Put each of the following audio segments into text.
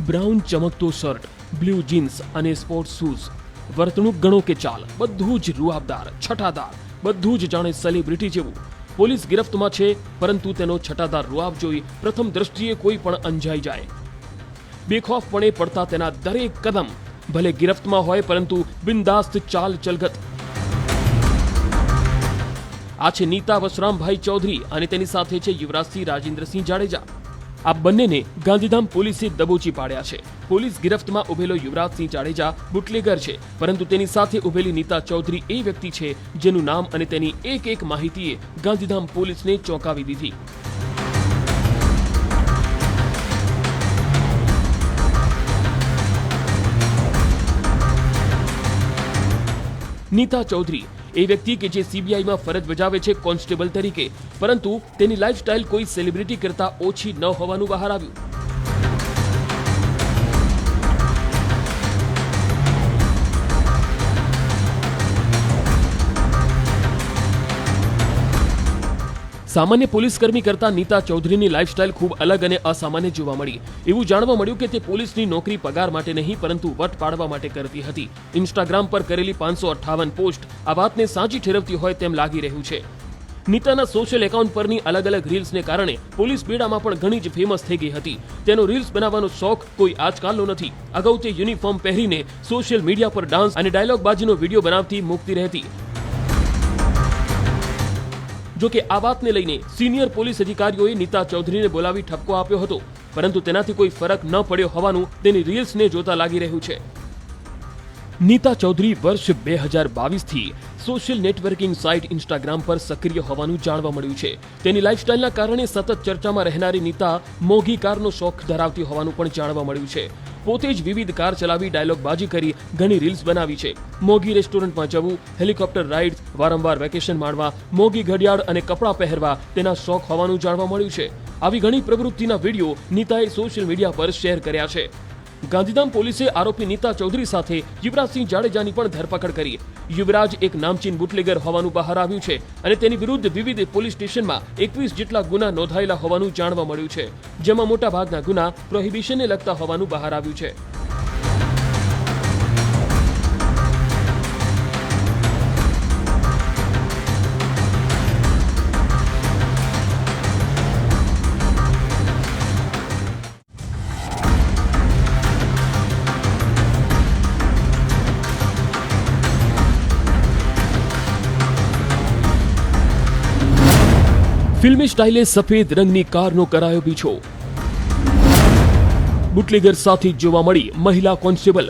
Brown ચમકતો shirt, blue jeans અને sports shoes, વર્તણૂક ગણો કે ચાલ બધું જ રૂઆબદાર, છટાદાર, બધું જ જાણે સેલિબ્રિટી જેવું. પોલીસ ગિરફ્તમાં છે, પરંતુ તેનો છટાદાર રૂઆબ જોઈ પ્રથમ દ્રષ્ટિએ કોઈ પણ અંજાઈ જાય. બેખોફપણે પડતા તેના દરેક કદમ, ભલે ગિરફ્તમાં હોય પરંતુ બિંદાસ્ત ચાલ ચલગત. આ છે નીતા વશરામભાઈ ચૌધરી અને તેની સાથે છે યુવરાજસિંહ રાજેન્દ્રસિંહ જાડેજા. આ બંનેને ગાંધીધામ પોલીસે દબોચી પાડ્યા છે. પોલીસ ગિરફ્તમાં ઉભેલો યુવરાજસિંહ જાડેજા બુટલેગર છે, પરંતુ તેની સાથે ઉભેલી નીતા ચૌધરી એ વ્યક્તિ છે જેનું નામ અને તેની એક એક માહિતીએ ગાંધીધામ પોલીસને ચોંકાવી દીધી. નીતા ચૌધરી એ વ્યક્તિ કે જે સીબીઆઈમાં ફરજ બજાવે છે કોન્સ્ટેબલ તરીકે, પરંતુ તેની લાઇફસ્ટાઇલ કોઈ સેલિબ્રિટી કરતા ઓછી ન હોવાનું બહાર આવ્યું. સામાન્ય પોલીસકર્મી કરતા નીતા ચૌધરીની લાઇફસ્ટાઇલ ખૂબ અલગ અને અસામાન્ય જોવા મળી. એવું જાણવા મળ્યું કે તે પોલીસની નોકરી પગાર માટે નહીં પરંતુ વટ પાડવા માટે કરતી હતી. ઇન્સ્ટાગ્રામ પર કરેલી 558 પોસ્ટ આ વાતને સાચી ઠેરવતી હોય તેમ લાગી રહ્યું છે. નીતાના સોશિયલ એકાઉન્ટ પરની અલગ અલગ રીલ્સને કારણે પોલીસ બેડામાં પણ ઘણી જ ફેમસ થઈ ગઈ હતી. તેનો રીલ્સ બનાવવાનો શોખ કોઈ આજકાલનો નથી. અગાઉ તે યુનિફોર્મ પહેરીને સોશિયલ મીડિયા પર ડાન્સ અને ડાયલોગબાજીનો વિડીયો બનાવતી મૂકતી રહેતી. જો કે આ વાતને લઈને સિનિયર પોલીસ અધિકારીઓએ નીતા ચૌધરીને બોલાવી ઠપકો આપ્યો હતો, પરંતુ તેનાથી કોઈ ફરક ન પડ્યો હોવાનું તેની રીલ્સને જોતા લાગી રહ્યું છે. નીતા ચૌધરી વર્ષ 2022થી સોશિયલ નેટવર્કિંગ સાઇટ ઇન્સ્ટાગ્રામ પર સક્રિય હોવાનું જાણવા મળ્યું છે. તેની લાઇફસ્ટાઇલના કારણે સતત ચર્ચામાં રહેનારી નીતા મોંઘી કારનો શોખ ધરાવતી હોવાનું પણ જાણવા મળ્યું છે. પોતે જ વિવિધ કાર ચલાવી ડાયલોગબાજી કરી ઘણી રીલ્સ બનાવી છે. મોંઘી રેસ્ટોરન્ટમાં જવું, હેલિકોપ્ટર રાઇડ્સ, વારંવાર વેકેશન માણવા, મોંઘી ઘડિયાળ અને કપડાં પહેરવા તેના શોખ હોવાનું જાણવા મળ્યું છે. આવી ઘણી પ્રવૃત્તિના વિડીયો નીતાએ સોશિયલ મીડિયા પર શેર કર્યા છે. ગાંધીધામ પોલીસે આરોપી નીતા ચૌધરી સાથે યુવરાજસિંહ જાડેજાની પણ ધરપકડ કરી. યુવરાજ એક નામચીન બુટલેગર હોવાનું બહાર આવ્યું છે અને તેની વિરુદ્ધ વિવિધ પોલીસ સ્ટેશનમાં 21 જેટલા ગુના નોંધાયેલા હોવાનું જાણવા મળ્યું છે, જેમાં મોટાભાગના ગુના પ્રોહિબિશનને લગતા હોવાનું બહાર આવ્યું છે. ફિલ્મી સ્ટાઇલે સફેદ રંગની કારનો કરાયો પીછો. બુટલેગર સાથે જોવા મળી મહિલા કોન્સ્ટેબલ.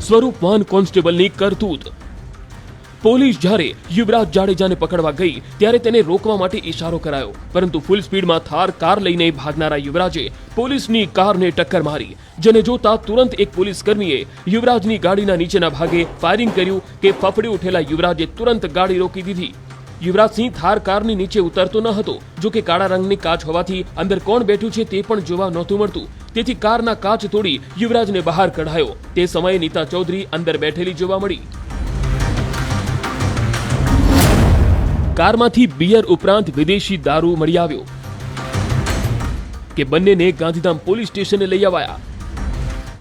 સ્વરૂપવાન કોન્સ્ટેબલની કરતૂત. પોલીસ જ્યારે યુવરાજ જાડેજાને પકડવા ગઈ ત્યારે તેને રોકવા માટે ઇશારો કરાયો, પરંતુ ફૂલ સ્પીડમાં થાર કાર લઈને ભાગનારા યુવરાજે પોલીસની કારને ટક્કર મારી, જેને જોતા તુરંત એક પોલીસકર્મીએ યુવરાજની ગાડીના નીચેના ભાગે ફાયરિંગ કર્યું કે ફફડી ઉઠેલા યુવરાજે તુરંત ગાડી રોકી દીધી. યુવરાજસિંહ થાર કારની નીચે ઉતરતો ન હતો. જો કે કાળા રંગની કાચ હોવાથી અંદર કોણ બેઠું છે તે પણ જોવા નહોતું મળતું, તેથી કારના કાચ તોડી યુવરાજને બહાર કઢાયો. તે સમયે નીતા ચૌધરી અંદર બેઠેલી જોવા મળી. કારમાંથી બિયર ઉપરાંત વિદેશી દારૂ મળી આવ્યો કે બંનેને ગાંધીધામ પોલીસ સ્ટેશને લઈ આવાયા.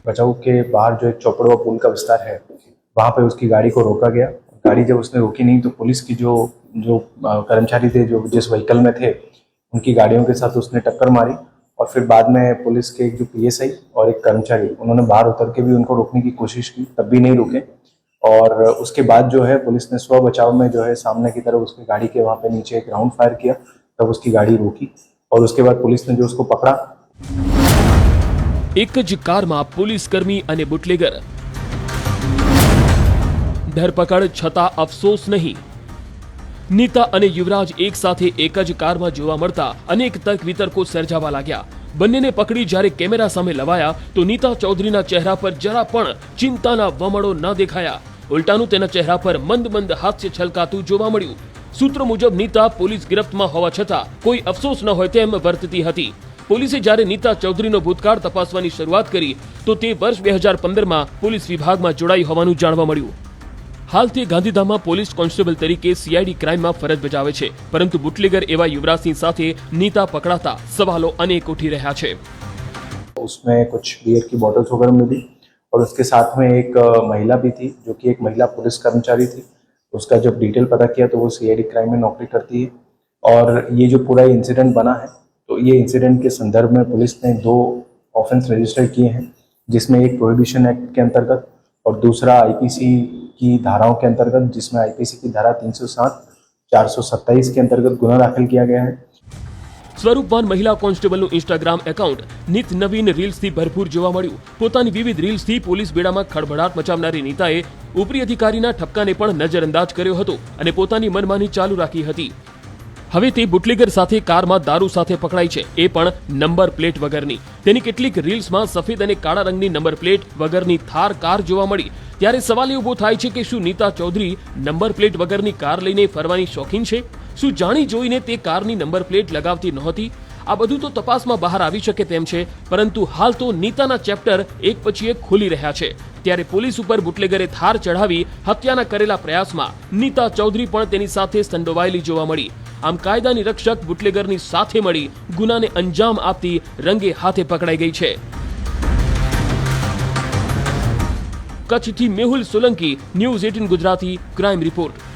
बचाव के बाहर जो एक चौपड़वा पुल का विस्तार है, वहाँ पे उसकी गाड़ी को रोका गया. गाड़ी जब उसने रोकी नहीं तो पुलिस की जो कर्मचारी थे जो जिस व्हीकल में थे उनकी गाड़ियों के साथ उसने टक्कर मारी और फिर बाद में पुलिस के एक जो पीएसआई और एक कर्मचारी उन्होंने बाहर उतर के भी उनको रोकने की कोशिश की, तब भी नहीं रुके. और उसके बाद जो है पुलिस ने स्व बचाव में जो है सामने की तरफ उसकी गाड़ी के वहाँ पे नीचे एक राउंड फायर किया, तब उसकी गाड़ी रोकी और उसके बाद पुलिस ने जो उसको पकड़ा. एक ज काરમાં પોલીસકર્મી અને બુટલેગર. ધરપકડ છતાં અફસોસ નહીં. નીતા અને યુવરાજ એક સાથે એક જ કારમાં જોવા મળતા અનેક તર્ક વિતર્કો સર્જાવા લાગ્યા. બંનેને પકડી જ્યારે કેમેરા સામે લવાયા તો નીતા ચૌધરીના ચહેરા પર જરા પણ ચિંતાના વમળો ન દેખાયા. ઉલટાનું તેના ચહેરા પર મંદ મંદ હાસ્ય છલકાતું જોવા મળ્યું. સૂત્રો મુજબ નીતા પોલીસ ગિરફ્તમાં હોવા છતાં કોઈ અફસોસ ન હોય તેમ વર્તતી હતી. પોલીસે જ્યારે નીતા ચૌધરીનો ભૂતકાળ તપાસવાની શરૂઆત કરી તો તે વર્ષ 2015માં પોલીસ વિભાગમાં જોડાઈ હોવાનું જાણવા મળ્યું. હાલ તે ગાંધીધામમાં પોલીસ કોન્સ્ટેબલ તરીકે સીઆઈડી ક્રાઇમમાં ફરજ બજાવે છે, પરંતુ બુટલેગર એવા યુવરાજસિંહ સાથે નીતા પકડાતા સવાલો અનેક ઉઠી રહ્યા છે. उसमें कुछ बियर की बॉटल्स वगैरह मिली और उसके साथ में एक महिला भी थी जो कि एक महिला पुलिस कर्मचारी थी। उसका जब डिटेल पता किया तो वो सीआईडी क्राइम में नौकरी करती है। और ये जो पूरा इंसिडेंट बना है तो ये इंसिडेंट के संदर्भ में पुलिस ने 2 ऑफेंस रजिस्टर किए हैं, जिसमें एक प्रोहिबिशन एक्ट के अंतर्गत और दूसरा आईपीसी की धाराओं के अंतर्गत, जिसमें आईपीसी की धारा 307, 427 के अंतर्गत गुना दाखिल किया गया है। સ્વરૂપવાન મહિલા કોન્સ્ટેબલનું ઇન્સ્ટાગ્રામ એકાઉન્ટ નિત નવીન રીલ્સથી ભરપૂર જોવા મળ્યું। પોતાની વિવિધ રીલ્સથી પોલીસ બેડામાં ખળભળાટ મચાવનારી નીતાએ ઉપરી અધિકારીના ઠપકાને પણ નજરઅંદાજ કર્યો હતો અને પોતાની મનમાની ચાલુ રાખી હતી। હવે તે બુટલેગર સાથે કારમાં દારૂ સાથે પકડાઈ છે, એ પણ નંબર પ્લેટ વગરની। તેની કેટલીક રીલ્સમાં સફેદ અને કાળા રંગની નંબર પ્લેટ વગરની થાર કાર જોવા મળી। ત્યારે સવાલ એ ઊભો થાય છે કે શું નીતા ચૌધરી નંબર પ્લેટ વગરની કાર લઈને ફરવાની શોખીન છે? શું જાણી જોઈને તે કારની નંબર પ્લેટ લગાવતી નહોતી? આ બધું તો તપાસમાં બહાર આવી શકે તેમ છે, પરંતુ હાલ તો નીતાના ચેપ્ટર એક પછી એક ખુલી રહ્યા છે। ત્યારે પોલીસ ઉપર બુટલેગરે થાર ચઢાવી હત્યાના કરેલા પ્રયાસમાં નીતા ચૌધરી પણ તેની સાથે સંડોવાયેલી જોવા મળી। આમ કાયદાની રક્ષક બુટલેગરની સાથે મળી ગુનાને અંજામ આપતી રંગે હાથે પકડાઈ ગઈ છે। કચ્છથી Mehul Solanki, news 18 Gujarati, crime report.